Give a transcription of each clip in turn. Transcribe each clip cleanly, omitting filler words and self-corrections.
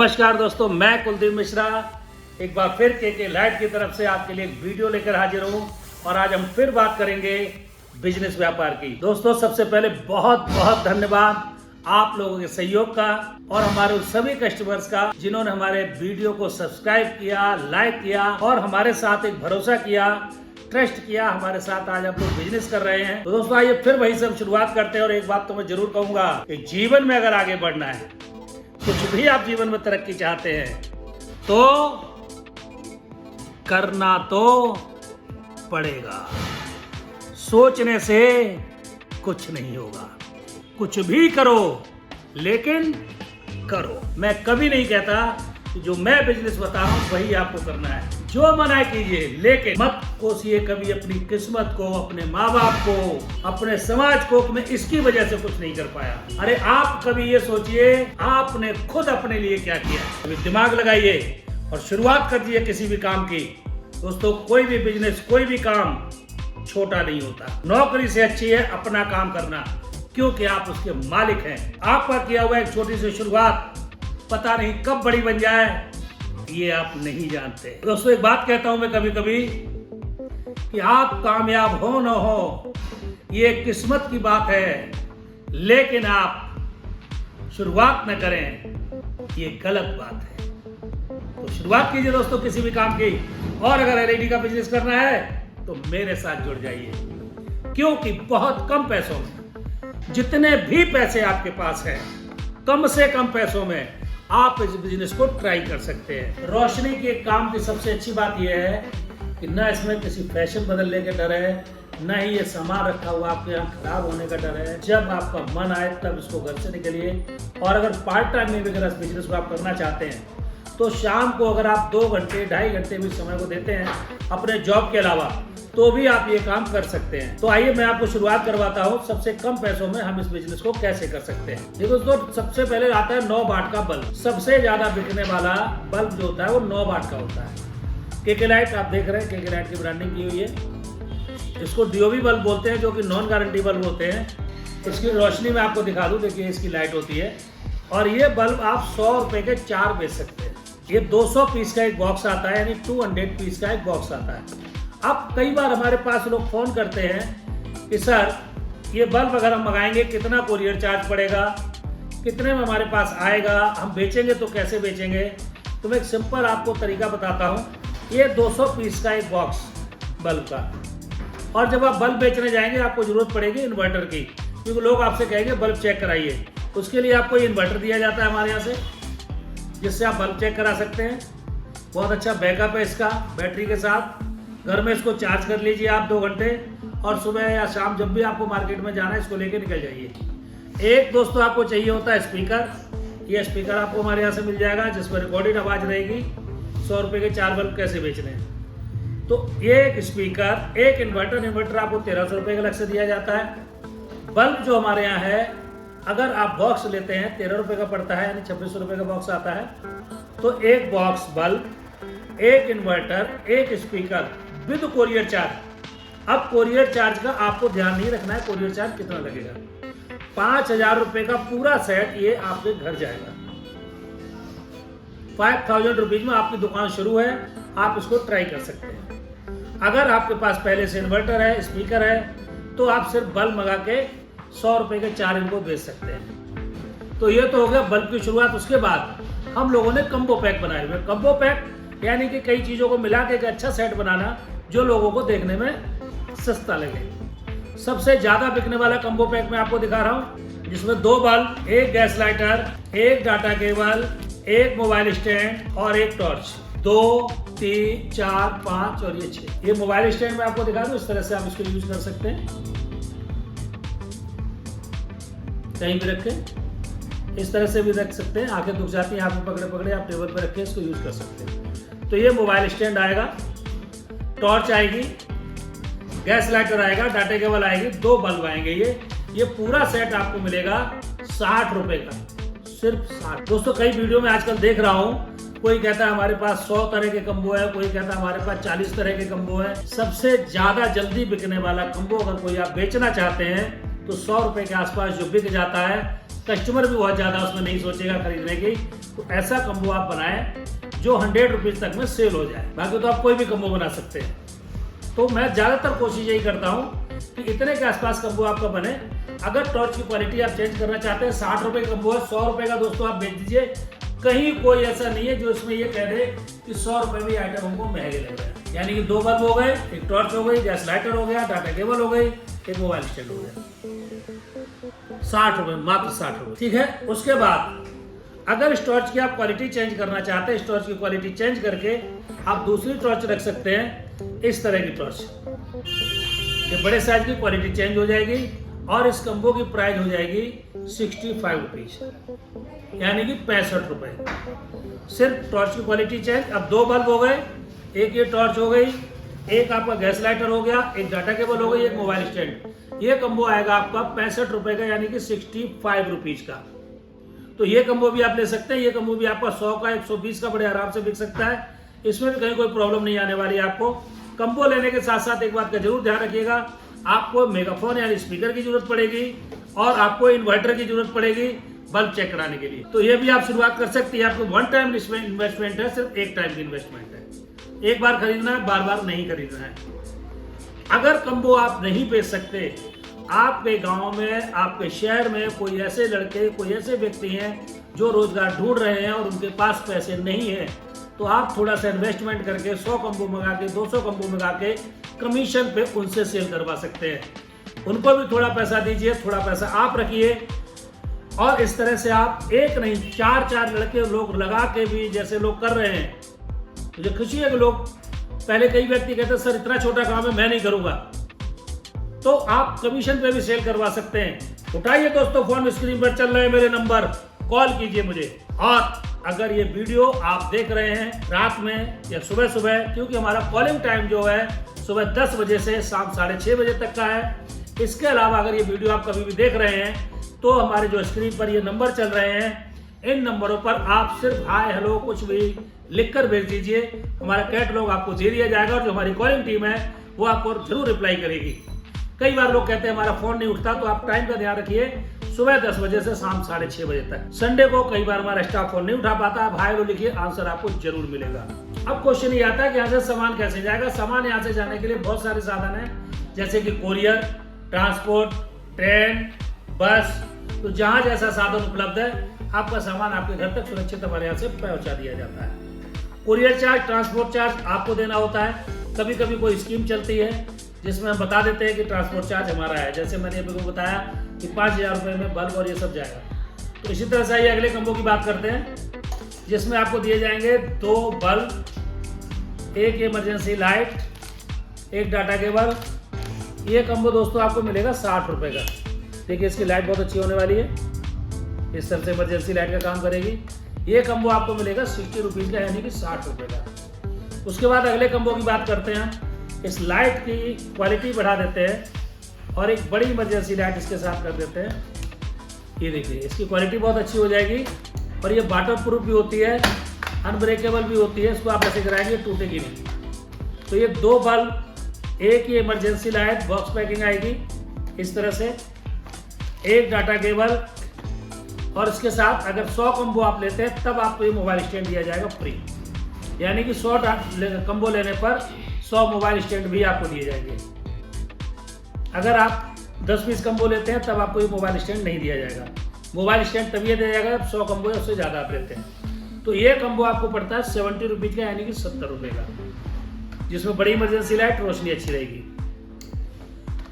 नमस्कार दोस्तों, मैं कुलदीप मिश्रा एक बार फिर के लाइट की तरफ से आपके लिए एक वीडियो लेकर हाजिर हूँ। और आज हम फिर बात करेंगे बिजनेस व्यापार की। दोस्तों, सबसे पहले बहुत बहुत धन्यवाद आप लोगों के सहयोग का और हमारे उस सभी कस्टमर्स का जिन्होंने हमारे वीडियो को सब्सक्राइब किया, लाइक किया और हमारे साथ एक भरोसा किया, ट्रस्ट किया हमारे साथ। आज आप लोग बिजनेस कर रहे हैं। तो दोस्तों, आइए फिर वही से हम शुरुआत करते हैं। और एक बात तो मैं जरूर कहूंगा कि जीवन में अगर आगे बढ़ना है, कुछ भी आप जीवन में तरक्की चाहते हैं, तो करना तो पड़ेगा। सोचने से कुछ नहीं होगा। कुछ भी करो, लेकिन करो। मैं कभी नहीं कहता कि जो मैं बिजनेस बता रहा हूं वही आपको करना है। जो मना कीजिए, लेकिन मत कोसिए कभी अपनी किस्मत को, अपने माँ बाप को, अपने समाज को। मैं इसकी वजह से कुछ नहीं कर पाया। अरे आप कभी ये सोचिए, आपने खुद अपने लिए क्या किया। कभी दिमाग लगाइए और शुरुआत कर दिए किसी भी काम की। दोस्तों, कोई भी बिजनेस, कोई भी काम छोटा नहीं होता। नौकरी से अच्छी है अपना काम करना, क्योंकि आप उसके मालिक हैं। आपका किया हुआ एक छोटी सी शुरुआत पता नहीं कब बड़ी बन जाए, ये आप नहीं जानते। दोस्तों, एक बात कहता हूं मैं कभी कभी कि आप कामयाब हो न हो, ये किस्मत की बात है, लेकिन आप शुरुआत न करें, ये गलत बात है। तो शुरुआत कीजिए दोस्तों किसी भी काम की। और अगर एलईडी का बिजनेस करना है तो मेरे साथ जुड़ जाइए, क्योंकि बहुत कम पैसों में, जितने भी पैसे आपके पास हैं, कम से कम पैसों में आप इस बिजनेस को ट्राई कर सकते हैं। रोशनी के काम की सबसे अच्छी बात यह है कि न इसमें किसी फैशन बदलने का डर है, न ही ये सामान रखा हुआ आपके यहाँ खराब होने का डर है। जब आपका मन आए तब इसको घर से निकलिए। और अगर पार्ट टाइम में भी अगर इस बिजनेस को आप करना चाहते हैं, तो शाम को अगर आप 2 घंटे 2.5 घंटे भी समय को देते हैं अपने जॉब के अलावा, तो भी आप ये काम कर सकते हैं। तो आइए मैं आपको शुरुआत करवाता हूँ सबसे कम पैसों में हम इस बिजनेस को कैसे कर सकते हैं। देखो दोस्तों, सबसे पहले आता है 9 वाट का बल्ब। सबसे ज्यादा बिकने वाला बल्ब जो होता है वो 9 वाट का होता है। केके लाइट आप देख रहे हैं, केके लाइट की ब्रांडिंग की हुई है। इसको डीओवी बल्ब बोलते हैं, जो कि नॉन गारंटी बल्ब होते हैं। इसकी रोशनी में आपको दिखा दूं, देखिए इसकी लाइट होती है। और ये बल्ब आप 100 रुपए के 4 बेच सकते हैं। ये 200 पीस का एक बॉक्स आता है, यानी 200 पीस का एक बॉक्स आता है। अब कई बार हमारे पास लोग फोन करते हैं कि सर, ये बल्ब अगर हम मंगाएंगे कितना कोरियर चार्ज पड़ेगा, कितने में हमारे पास आएगा, हम बेचेंगे तो कैसे बेचेंगे। तो मैं एक सिंपल आपको तरीका बताता हूँ। ये 200 पीस का एक बॉक्स बल्ब का, और जब आप बल्ब बेचने जाएंगे आपको जरूरत पड़ेगी इन्वर्टर की, क्योंकि लोग आपसे कहेंगे बल्ब चेक कराइए। उसके लिए आपको इन्वर्टर दिया जाता है हमारे यहाँ से, जिससे आप बल्ब चेक करा सकते हैं। बहुत अच्छा बैकअप है इसका, बैटरी के साथ। घर में इसको चार्ज कर लीजिए आप 2 घंटे, और सुबह या शाम जब भी आपको मार्केट में जाना है इसको लेके निकल जाइए। एक दोस्तों आपको चाहिए होता है स्पीकर। ये स्पीकर आपको हमारे यहाँ से मिल जाएगा, जिसमें रिकॉर्डेड आवाज़ रहेगी। 100 रुपये के 4 बल्ब कैसे बेचने हैं। तो एक स्पीकर, एक इन्वर्टर आपको 1300 रुपये का अलग से दिया जाता है। बल्ब जो हमारे यहाँ है, अगर आप बॉक्स लेते हैं 13 रुपये का पड़ता है, यानी 2600 रुपये का बॉक्स आता है। तो एक बॉक्स बल्ब, एक इन्वर्टर, एक स्पीकर विद कोरियर चार्ज। अब कोरियर चार्ज का आपको ध्यान नहीं रखना है, कोरियर चार्ज कितना लगेगा। 5000 रुपये का पूरा सेट ये आपके घर जाएगा। 5000 रुपीज में आपकी दुकान शुरू है। आप इसको ट्राई कर सकते हैं। अगर आपके पास पहले से इन्वर्टर है, स्पीकर है, तो आप सिर्फ बल्ब मंगा के 100 रुपये के 4 इनको बेच सकते हैं। तो ये तो हो गया बल्ब की शुरुआत। उसके बाद हम लोगों ने कम्बो पैक बनाए हुए। कम्बो पैक यानी कि कई चीज़ों को मिला के एक अच्छा सेट बनाना जो लोगों को देखने में सस्ता लगे। सबसे ज़्यादा बिकने वाला कम्बो पैक मैं आपको दिखा रहा हूँ, जिसमें 2 बल्ब, एक गैस लाइटर, एक डाटा केबल, एक मोबाइल स्टैंड और एक टॉर्च। 2, 3, 4, 5 और ये 6। ये मोबाइल स्टैंड मैं आपको दिखा दूँ, इस तरह से आप इसको यूज कर सकते हैं। कहीं भी रखें, इस तरह से भी रख सकते हैं। आंखें दुख जाती हैं, आप पकड़े पकड़े आप टेबल पर रख के इसको यूज कर सकते हैं। तो ये मोबाइल स्टैंड आएगा, टॉर्च आएगी, गैस लाइटर आएगा, डाटा केबल आएगी, 2 बल्ब आएंगे। ये पूरा सेट आपको मिलेगा 60 रुपए का, सिर्फ 60। दोस्तों, कई वीडियो में आजकल देख रहा हूँ, कोई कहता है हमारे पास 100 तरह के कम्बो है, कोई कहता है हमारे पास 40 तरह के कम्बो है। सबसे ज्यादा जल्दी बिकने वाला कम्बो अगर कोई आप बेचना चाहते हैं, तो 100 रुपए के आसपास जो बिक जाता है, कस्टमर भी बहुत ज़्यादा उसमें नहीं सोचेगा खरीदने की। तो ऐसा कम्बो आप बनाएं जो 100 रुपीज़ तक में सेल हो जाए। बाकी तो आप कोई भी कम्बो बना सकते हैं। तो मैं ज़्यादातर कोशिश यही करता हूँ कि इतने के आसपास कम्बो आपका बने। अगर टॉर्च की क्वालिटी आप चेंज करना चाहते हैं, 60 रुपये कम्बो है, 100 रुपये का दोस्तों आप बेच दीजिए। कहीं कोई ऐसा नहीं है जो इसमें ये कह दे कि 100 रुपये में आइटम हमको महंगे लग रहे हैं। यानी कि 2 बल्ब हो गए, एक टॉर्च हो गई, गैस लाइटर हो गया, डाटा केबल हो गई, एक मोबाइल स्टैंड हो गया। 60 रुपये, मात्र 60 रुपये, ठीक है। उसके बाद अगर इस टॉर्च की आप क्वालिटी चेंज करना चाहते हैं, इस टॉर्च की क्वालिटी चेंज करके आप दूसरी टॉर्च रख सकते हैं। इस तरह की टॉर्च, ये बड़े साइज की क्वालिटी चेंज हो जाएगी और इस कम्बो की प्राइस हो जाएगी 65 रुपीज, यानी कि 65 रुपए। सिर्फ टॉर्च की क्वालिटी चेंज। अब 2 बल्ब हो गए, एक ये टॉर्च हो गई, एक आपका गैस लाइटर हो गया, एक डाटा केबल हो गई, एक मोबाइल स्टैंड। ये कम्बो आएगा आपका 65 रुपए का, यानी कि 65 रुपीज का। तो ये कम्बो भी आप ले सकते हैं। ये कम्बो भी आपका 100 का 120 का बड़े आराम से बिक सकता है। इसमें भी कहीं कोई प्रॉब्लम नहीं आने वाली है आपको। कम्बो लेने के साथ साथ एक बात का जरूर ध्यान रखिएगा, आपको मेगाफोन यानी स्पीकर की जरूरत पड़ेगी और आपको इन्वर्टर की जरूरत पड़ेगी बल्ब चेक कराने के लिए। तो ये भी आप शुरुआत कर सकती है। आपको 1 टाइम इन्वेस्टमेंट है, सिर्फ 1 टाइम की इन्वेस्टमेंट है। एक बार खरीदना है, बार बार नहीं खरीदना है। अगर कम्बो आप नहीं बेच सकते, आपके गांव में, आपके शहर में कोई ऐसे लड़के, कोई ऐसे व्यक्ति हैं जो रोजगार ढूंढ रहे हैं और उनके पास पैसे नहीं है, तो आप थोड़ा सा इन्वेस्टमेंट करके 100 कम्बो मंगा के, 200 कम्बो मंगा के कमीशन पे उनसे सेल करवा सकते हैं। उनको भी थोड़ा पैसा दीजिए, थोड़ा पैसा आप रखिए और इस तरह से आप एक नहीं 4 लड़के लोग लगा के भी जैसे लोग कर रहे हैं। मुझे खुशी है कि लोग, पहले कई व्यक्ति कहते सर इतना छोटा काम है, मैं नहीं करूंगा। तो आप कमीशन पे भी सेल करवा सकते हैं। उठाइए दोस्तों फोन, स्क्रीन पर चल रहे हैं मेरे नंबर, कॉल कीजिए मुझे। और अगर ये वीडियो आप देख रहे हैं रात में या सुबह सुबह, क्योंकि हमारा कॉलिंग टाइम जो है सुबह 10 बजे से शाम 6:30 बजे तक का है। इसके अलावा अगर ये वीडियो आप कभी भी देख रहे हैं तो हमारे जो स्क्रीन पर ये नंबर चल रहे हैं, इन नंबरों पर आप सिर्फ हाय हेलो कुछ भी लिखकर भेज दीजिए। हमारा कैटलॉग आपको दे दिया जाएगा और जो हमारी कॉलिंग टीम है वो आपको जरूर रिप्लाई करेगी। कई बार लोग कहते हैं हमारा फोन नहीं उठता, तो आप टाइम का ध्यान रखिए, सुबह 10 बजे से शाम 6:30 बजे तक। संडे को कई बार हमारा स्टाफ फोन नहीं उठा पाता। आप हाय हेलो लिखिए, आंसर आपको जरूर मिलेगा। अब क्वेश्चन ये आता है कि यहाँ से सामान कैसे जाएगा। सामान यहाँ से जाने के लिए बहुत सारे साधन हैं, जैसे कि कोरियर, ट्रांसपोर्ट, ट्रेन, बस। तो जहाँ जैसा साधन उपलब्ध है, आपका सामान आपके घर तक सुरक्षित हमारे यहाँ से पहुँचा दिया जाता है। कोरियर चार्ज, ट्रांसपोर्ट चार्ज आपको देना होता है। कभी कभी कोई स्कीम चलती है जिसमें हम बता देते हैं कि ट्रांसपोर्ट चार्ज हमारा है, जैसे मैंने अभी को बताया कि 5000 रुपये में बल्ब और ये सब जाएगा। तो इसी तरह से आइए अगले कम्बो की बात करते हैं, जिसमें आपको दिए जाएंगे 2 बल्ब, एक इमरजेंसी लाइट, एक डाटा केबल। ये कम्बो दोस्तों आपको मिलेगा 60 रुपये का। देखिए इसकी लाइट बहुत अच्छी होने वाली है, इस तरह से इमरजेंसी लाइट का काम करेगी। ये कम्बो आपको मिलेगा 60 रुपीज़ का, यानी कि 60 रुपये का। उसके बाद अगले कम्बो की बात करते हैं। इस लाइट की क्वालिटी बढ़ा देते हैं और एक बड़ी इमरजेंसी लाइट इसके साथ कर देते हैं। ये देखिए इसकी क्वालिटी बहुत अच्छी हो जाएगी और ये वाटर प्रूफ भी होती है, अनब्रेकेबल भी होती है। इसको आप ऐसे कराएंगे टूटेगी नहीं। तो ये 2 बल्ब, एक ये इमरजेंसी लाइट बॉक्स पैकिंग आएगी इस तरह से, एक डाटा केबल, और इसके साथ अगर 100 कम्बो आप लेते हैं तब आपको ये मोबाइल स्टैंड दिया जाएगा फ्री। यानी कि 100 कम्बो लेने पर 100 मोबाइल स्टैंड भी आपको दिए जाएंगे। अगर आप 10-20 कम्बो लेते हैं तब आपको ये मोबाइल स्टैंड नहीं दिया जाएगा। मोबाइल स्टैंड तभी दिया जाएगा जब 100 कम्बो या उससे ज़्यादा आप लेते हैं। तो ये कम्बो आपको पड़ता है 70 रुपीज़ का, यानी कि 70 रुपये का, जिसमें बड़ी इमरजेंसी लाइट, रोशनी अच्छी रहेगी।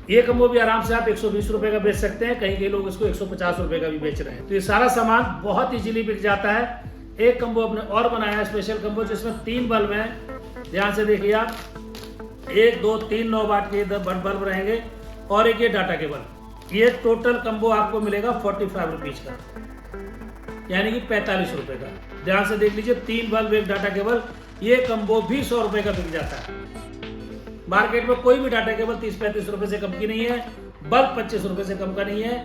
ये कम्बो भी आराम से आप 120 रुपये का बेच सकते हैं। कहीं लोग इसको 150 रुपये का भी बेच रहे हैं। तो ये सारा सामान बहुत इजीली बिक जाता है। एक कम्बो अपने और बनाया है, स्पेशल कम्बो, जिसमें 3 बल्ब हैं। ध्यान से देखिए आप, 1 2 3 9 वाट के बल्ब रहेंगे और एक ये डाटा केबल। ये टोटल कम्बो आपको मिलेगा 45 रुपीज़ का, यानी कि 45 रुपये का। ध्यान से देख लीजिए, 3 बल्ब, एक डाटा केबल, ये कम्बो भी 100 रुपये का बिक जाता है। मार्केट में कोई भी डाटा केबल 30-35 रुपये से कम की नहीं है, बल्ब 25 रुपये से कम का नहीं है।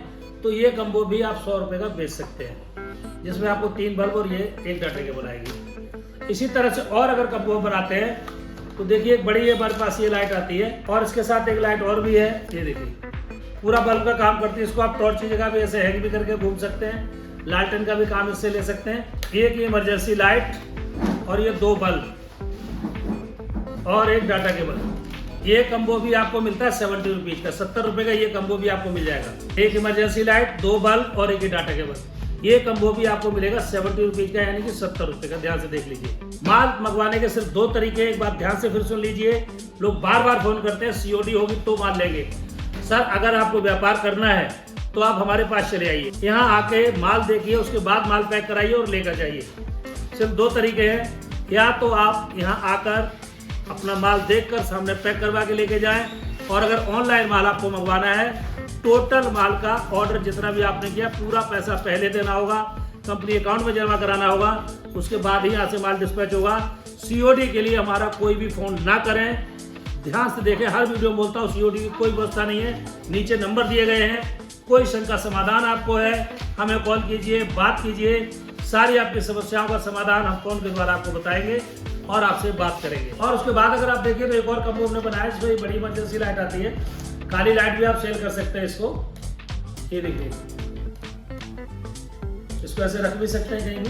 तो ये कम्बो भी आप 100 रुपये का बेच सकते हैं, जिसमें आपको 3 बल्ब और ये एक डाटा केबल आएगी। इसी तरह से और अगर कम्बो बनाते हैं तो देखिए, एक बड़ी हमारे पास ये लाइट आती है और इसके साथ एक लाइट और भी है। ये देखिए पूरा बल्ब का काम करती है। इसको आप टॉर्च की जगह भी ऐसे हैंग भी करके घूम सकते हैं, लालटेन का भी काम इससे ले सकते हैं। एक इमरजेंसी लाइट और ये 2 बल्ब और एक डाटा केबल। ये कम्बो भी आपको मिलता है 70 रुपीज का, 70 रुपए का ये कम्बो भी आपको मिल जाएगा। एक इमरजेंसी लाइट, 2 बल्ब और एक डाटा केबल। ये कम्बो भी आपको मिलेगा 70 रुपीज का, यानी कि 70 रुपए का। ध्यान से देख लीजिए। माल मंगवाने के सिर्फ 2 तरीके, एक बात ध्यान से फिर सुन लीजिए। लोग बार बार फोन करते हैं COD होगी तो माल लेंगे। सर अगर आपको व्यापार करना है तो आप हमारे पास चले आइए, यहाँ आके माल देखिए, उसके बाद माल पैक कराइए और लेकर जाइए। सिर्फ 2 तरीके हैं, या तो आप यहाँ आकर अपना माल देखकर सामने पैक करवा के लेके जाएं, और अगर ऑनलाइन माल आपको मंगवाना है, टोटल माल का ऑर्डर जितना भी आपने किया पूरा पैसा पहले देना होगा, कंपनी अकाउंट में जमा कराना होगा, उसके बाद ही यहाँ से माल डिस्पैच होगा। COD के लिए हमारा कोई भी फोन ना करें। ध्यान से देखें, हर वीडियो में बोलता हूँ COD की कोई व्यवस्था नहीं है। नीचे नंबर दिए गए हैं, कोई शंका समाधान आपको है हमें कॉल कीजिए, बात कीजिए, सारी आपकी समस्याओं का समाधान हम फोन के द्वारा आपको बताएंगे और आपसे बात करेंगे। और उसके बाद अगर आप देखिए तो एक और कम्बो हमने बनाया, इसमें बड़ी इमरजेंसी लाइट आती है, काली लाइट भी आप सेल कर सकते हैं। इसको ये देखिए, इसको ऐसे रख भी सकते हैं, कहीं भी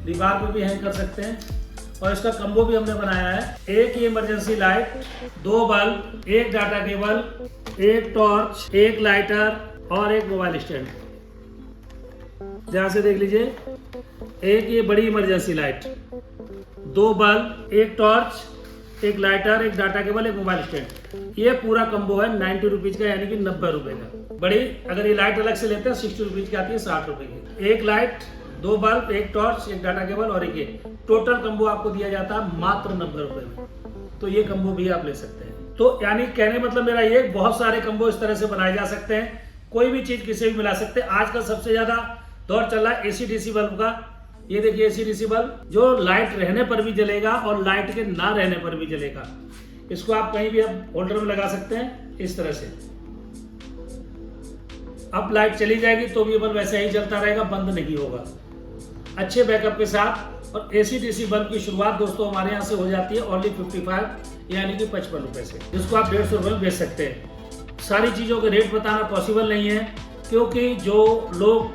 दीवार पे भी हैंग कर सकते हैं। और इसका कम्बो भी हमने बनाया है, एक ही इमरजेंसी लाइट, 2 बल्ब, एक डाटा केबल, एक टॉर्च, एक लाइटर और एक मोबाइल स्टैंड। ध्यान से देख लीजिए, एक ये बड़ी इमरजेंसी लाइट, 2 बल्ब, एक टॉर्च, एक लाइटर, एक डाटा केबल, एक मोबाइल स्टैंड। ये पूरा कम्बो है 90 रुपीज का, यानी कि 90 रुपए का। बड़ी अगर ये लाइट अलग से लेते हैं 60 रुपीज की आती है, 60 रुपए की। एक लाइट, 2 बल्ब, एक टॉर्च, एक डाटा केबल और एक ये टोटल कम्बो आपको दिया जाता है मात्र 90 रुपए में। तो ये कम्बो भी आप ले सकते हैं। तो यानी कहने मतलब मेरा ये, बहुत सारे कम्बो इस तरह से बनाए जा सकते हैं, कोई भी चीज किसी भी मिला सकते हैं। आजकल सबसे ज्यादा दौर चल रहा है AC/DC बल्ब का। ये देखिए AC/DC बल्ब, जो लाइट रहने पर भी जलेगा और लाइट के ना रहने पर भी जलेगा। इसको आप कहीं भी आप होल्डर में लगा सकते हैं इस तरह से। अब लाइट चली जाएगी तो भी बल्ब वैसे ही जलता रहेगा, बंद नहीं होगा, अच्छे बैकअप के साथ। और AC/DC बल्ब की शुरुआत दोस्तों हमारे यहाँ से हो जाती है ओनली 55 यानी कि 55 रुपए से, जिसको आप 150 रुपए में बेच सकते हैं। सारी चीज़ों के रेट बताना पॉसिबल नहीं है, क्योंकि जो लोग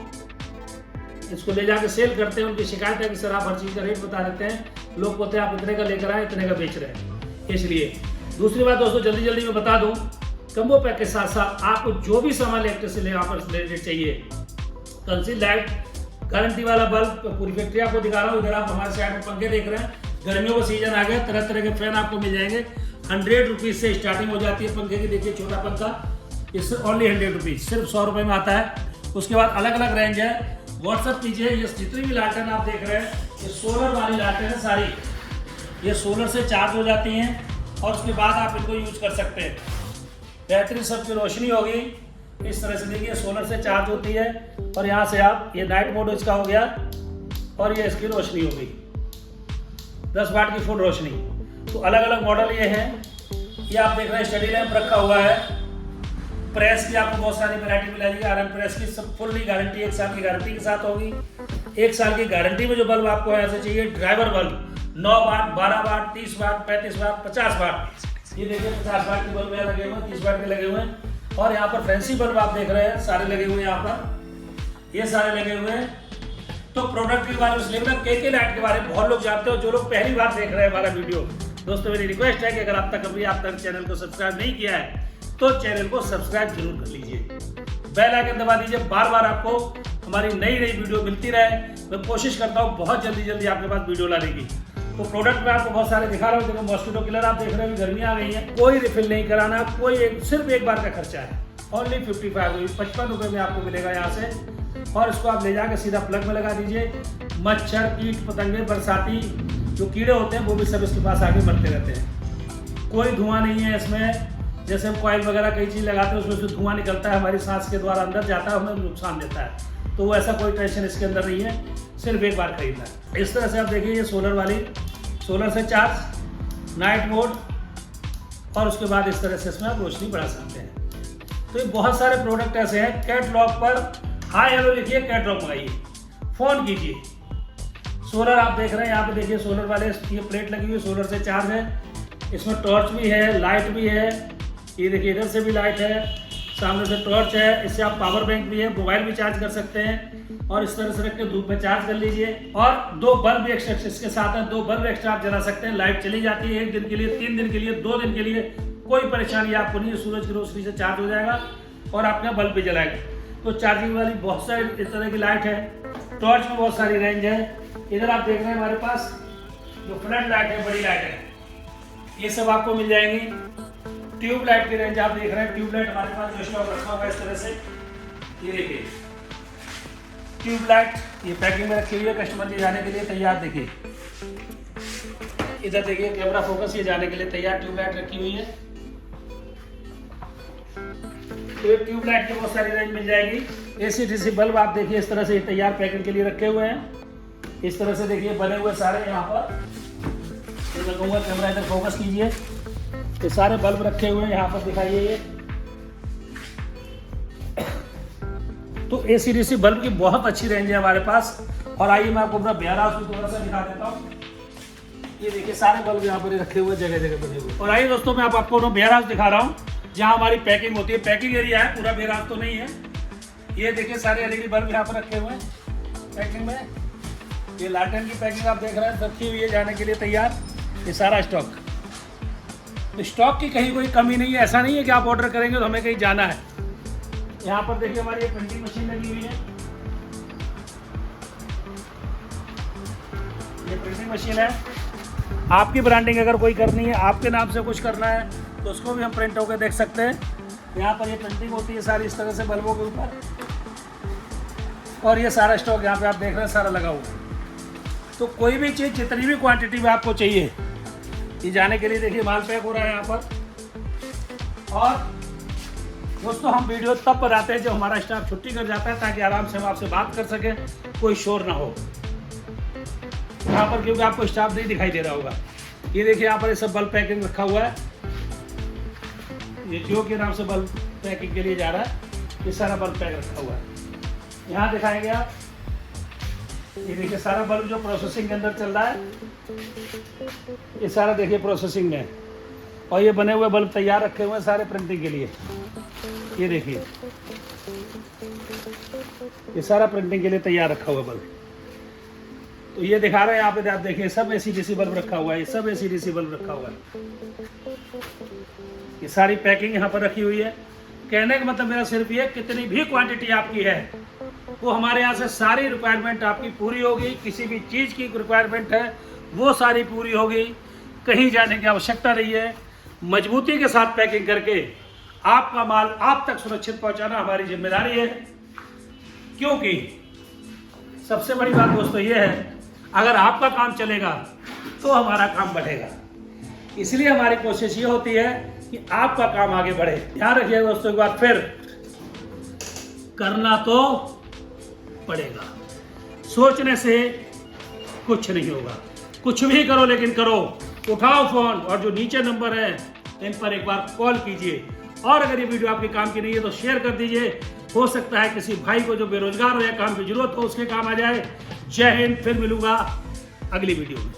इसको ले जाके सेल करते हैं उनकी शिकायत है कि सर आप हर चीज़ का रेट बता देते हैं, लोग बोलते हैं आप इतने का लेकर आए, इतने का बेच रहे हैं। इसलिए दूसरी बात दोस्तों, जल्दी जल्दी मैं बता दूं, कम्बो पैक के साथ साथ आपको जो भी सामान इलेक्ट्रिक से यहाँ पर रिलेटेड चाहिए, कंसील लाइट, गारंटी वाला बल्ब, पूरी फैक्ट्री आपको दिखा रहा हूँ। इधर आप हमारे साइड में पंखे देख रहे हैं, गर्मियों का सीजन आ गया, तरह तरह के फैन आपको मिल जाएंगे। 100 रुपीज से स्टार्टिंग हो जाती है पंखे की। देखिए छोटा पंखा, इससे ओनली 100 रुपीज, सिर्फ 100 रुपए में आता है। उसके बाद अलग अलग रेंज है, व्हाट्सअप कीजिए। ये जितनी भी लालटेन आप देख रहे हैं, ये सोलर वाली लालटेन है सारी, ये सोलर से चार्ज हो जाती हैं और उसके बाद आप इनको यूज कर सकते हैं। बेहतरीन सबकी रोशनी होगी इस तरह से। देखिए सोलर से चार्ज होती है और यहाँ से आप, ये नाइट मोड इसका हो गया और ये इसकी रोशनी हो गई 10 वाट की फुल रोशनी। तो अलग अलग मॉडल ये हैं। ये आप देख रहे हैं स्टडी लैंप रखा हुआ है। प्रेस की आपको बहुत सारी वैरायटी मिल जाएगी। आयरन प्रेस की सब फुल्ली गारंटी 1 साल की गारंटी के साथ होगी। 1 साल की गारंटी में जो बल्ब आपको ऐसे चाहिए, ड्राइवर बल्ब 9 वाट, 12 वाट, 30 वाट, 35 वाट, 50 वाट। ये देखिए 50 वाट के बल्ब यहाँ लगे हुए हैं, 30 वाट के लगे हुए हैं। और यहाँ पर फैंसी बल्ब आप देख रहे हैं, सारे लगे हुए हैं यहाँ पर, ये सारे लगे हुए हैं। तो प्रोडक्ट के बारे में लेकिन KK लाइट के बारे में बहुत लोग जानते हो। जो लोग पहली बार देख रहे हैं हमारा वीडियो, दोस्तों मेरी रिक्वेस्ट है कि अगर आप तक कभी चैनल को सब्सक्राइब नहीं किया है तो चैनल को सब्सक्राइब जरूर कर लीजिए, बेल आइकन दबा दीजिए, बार बार आपको हमारी नई नई वीडियो मिलती रहे। मैं कोशिश करता हूँ बहुत जल्दी जल्दी आपके पास वीडियो लाने की। तो प्रोडक्ट में आपको बहुत सारे दिखा रहा हूँ। देखो मॉस्किटो किलर आप देख रहे हैं, गर्मी आ गई है, कोई रिफिल नहीं कराना, सिर्फ एक बार का खर्चा है, ओनली 55 रुपये में आपको मिलेगा यहाँ से। और इसको आप ले जाकर सीधा प्लग में लगा दीजिए। मच्छर, कीट पतंगे, बरसाती जो कीड़े होते हैं वो भी सब इसके पास आके मरते रहते हैं। कोई धुआं नहीं है इसमें। जैसे हम कॉइल वगैरह कई चीज़ लगाते हैं उसमें से धुआं निकलता है, हमारी सांस के द्वारा अंदर जाता है, हमें नुकसान देता है। तो वो ऐसा कोई टेंशन इसके अंदर नहीं है, सिर्फ एक बार खरीदना है। इस तरह से आप देखिए, ये सोलर वाली, सोलर से चार्ज, नाइट मोड, और उसके बाद इस तरह से इसमें आप रोशनी बढ़ा सकते हैं। तो ये बहुत सारे प्रोडक्ट ऐसे हैं। कैटलॉग पर हाई हेलो लिखिए, कैटलॉग मंगाइए, फ़ोन कीजिए। सोलर आप देख रहे हैं, यहाँ पे देखिए सोलर वाले ये प्लेट लगी हुई, सोलर से चार्ज है। इसमें टॉर्च भी है, लाइट भी है, ये देखिए इधर से भी लाइट है, सामने से टॉर्च है, इससे आप पावर बैंक भी है, मोबाइल भी चार्ज कर सकते हैं और इस तरह से रख के धूप में चार्ज कर लीजिए। और 2 बल्ब भी एक्स्ट्रा इसके साथ है, 2 बल्ब एक्स्ट्रा आप जला सकते हैं। लाइट चली जाती है 1 दिन के लिए, 3 दिन के लिए, 2 दिन के लिए, कोई परेशानी आपको नहीं है। सूरज की रोशनी से चार्ज हो जाएगा और आपका बल्ब भी जलाएगा। तो चार्जिंग वाली बहुत सारी इस तरह की लाइट है। टॉर्च में बहुत सारी रेंज है। इधर आप देख रहे हैं हमारे पास जो फ्लड लाइट है, बड़ी लाइट है, ये सब आपको मिल जाएंगी। ट्यूब लाइट की रेंज आप देख रहे हैं। ट्यूब लाइट हमारे पास जो स्टॉक रखा हुआ है इस तरह से, ये देखिए ट्यूब लाइट, ये पैकिंग में रखी हुई है कस्टमर के जाने के लिए तैयार। देखिए इधर देखिए कैमरा फोकस, ये जाने के लिए तैयार ट्यूब लाइट रखी हुई है। तो ये ट्यूब लाइट की बहुत सारी रेंज मिल जाएगी। एसी डीसी बल्ब आप देखिए इस तरह से तैयार पैकिंग के लिए रखे हुए हैं। इस तरह से देखिए बने हुए सारे यहाँ पर, मैं कहूँगा कैमरा इधर फोकस कीजिए, ये सारे बल्ब रखे हुए हैं यहाँ पर, दिखाइए ये। तो एसी डीसी बल्ब की बहुत अच्छी रेंज है हमारे पास। और आइए मैं आपको अपना वेयर हाउस भी थोड़ा सा दिखा देता हूँ। ये देखिए सारे बल्ब यहाँ पर रखे हुए, जगह जगह बने हुए। और आइए दोस्तों मैं आपको वेयर हाउस दिखा रहा हूँ जहाँ हमारी पैकिंग होती है। पैकिंग एरिया है, पूरा वेयर हाउस तो नहीं है। ये देखिए सारे एलईडी बल्ब यहाँ पर रखे हुए हैं पैकिंग में। ये लालटेन की पैकिंग आप देख रहे हैं रखी हुई है जाने के लिए तैयार। ये सारा स्टॉक, स्टॉक की कहीं कोई कमी नहीं है। ऐसा नहीं है कि आप ऑर्डर करेंगे तो हमें कहीं जाना है। यहाँ पर देखिए हमारी ये प्रिंटिंग मशीन लगी हुई है। ये प्रिंटिंग मशीन है। आपकी ब्रांडिंग अगर कोई करनी है, आपके नाम से कुछ करना है, तो उसको भी हम प्रिंट होकर देख सकते हैं। यहाँ पर ये प्रिंटिंग होती है सारी इस तरह से बल्बों के ऊपर। और ये सारा स्टॉक यहाँ पे आप देख रहे हैं सारा लगा हुआ है। तो कोई भी चीज़ जितनी भी क्वांटिटी में आपको चाहिए, ये जाने के लिए देखिए माल पैक हो रहा है यहाँ पर। और दोस्तों हम वीडियो तब बनाते हैं जब हमारा स्टाफ छुट्टी कर जाता है, ताकि आराम से हम आपसे बात कर सकें, कोई शोर ना हो यहाँ पर, क्योंकि आपको स्टाफ नहीं दिखाई दे रहा होगा। ये देखिए यहाँ पर ये सब बल्ब पैकिंग रखा हुआ है। ये जियो के नाम से बल्ब पैकिंग के लिए जा रहा है। ये सारा बल्ब पैक रखा हुआ है। यहाँ दिखाएंगे आप, ये देखिए सारा बल्ब जो प्रोसेसिंग के अंदर चल रहा है, ये सारा देखिए प्रोसेसिंग में। और ये बने हुए बल्ब तैयार रखे हुए हैं सारे प्रिंटिंग के लिए। ये देखिए ये सारा प्रिंटिंग के लिए तैयार रखा हुआ बल्ब। तो ये दिखा रहे हैं यहाँ पे, आप देखिए सब एसी डीसी बल्ब रखा हुआ है। ये सब एसी डीसी बल्ब रखा हुआ है। ये सारी पैकिंग यहाँ पर रखी हुई है। कहने का मतलब मेरा सिर्फ ये, कितनी भी क्वांटिटी आपकी है वो हमारे यहाँ से सारी रिक्वायरमेंट आपकी पूरी होगी। किसी भी चीज़ की रिक्वायरमेंट है वो सारी पूरी होगी। कहीं जाने की आवश्यकता नहीं है। मजबूती के साथ पैकिंग करके आपका माल आप तक सुरक्षित पहुंचाना हमारी जिम्मेदारी है। क्योंकि सबसे बड़ी बात दोस्तों ये है, अगर आपका काम चलेगा तो हमारा काम बढ़ेगा। इसलिए हमारी कोशिश ये होती है कि आपका काम आगे बढ़े। ध्यान रखिएगा दोस्तों एक बार फिर, करना तो पड़ेगा, सोचने से कुछ नहीं होगा। कुछ भी करो लेकिन करो। उठाओ फोन और जो नीचे नंबर है इन पर एक बार कॉल कीजिए। और अगर ये वीडियो आपके काम की नहीं है तो शेयर कर दीजिए। हो सकता है किसी भाई को जो बेरोजगार हो या काम की जरूरत हो उसके काम आ जाए। जय हिंद। फिर मिलूंगा अगली वीडियो में।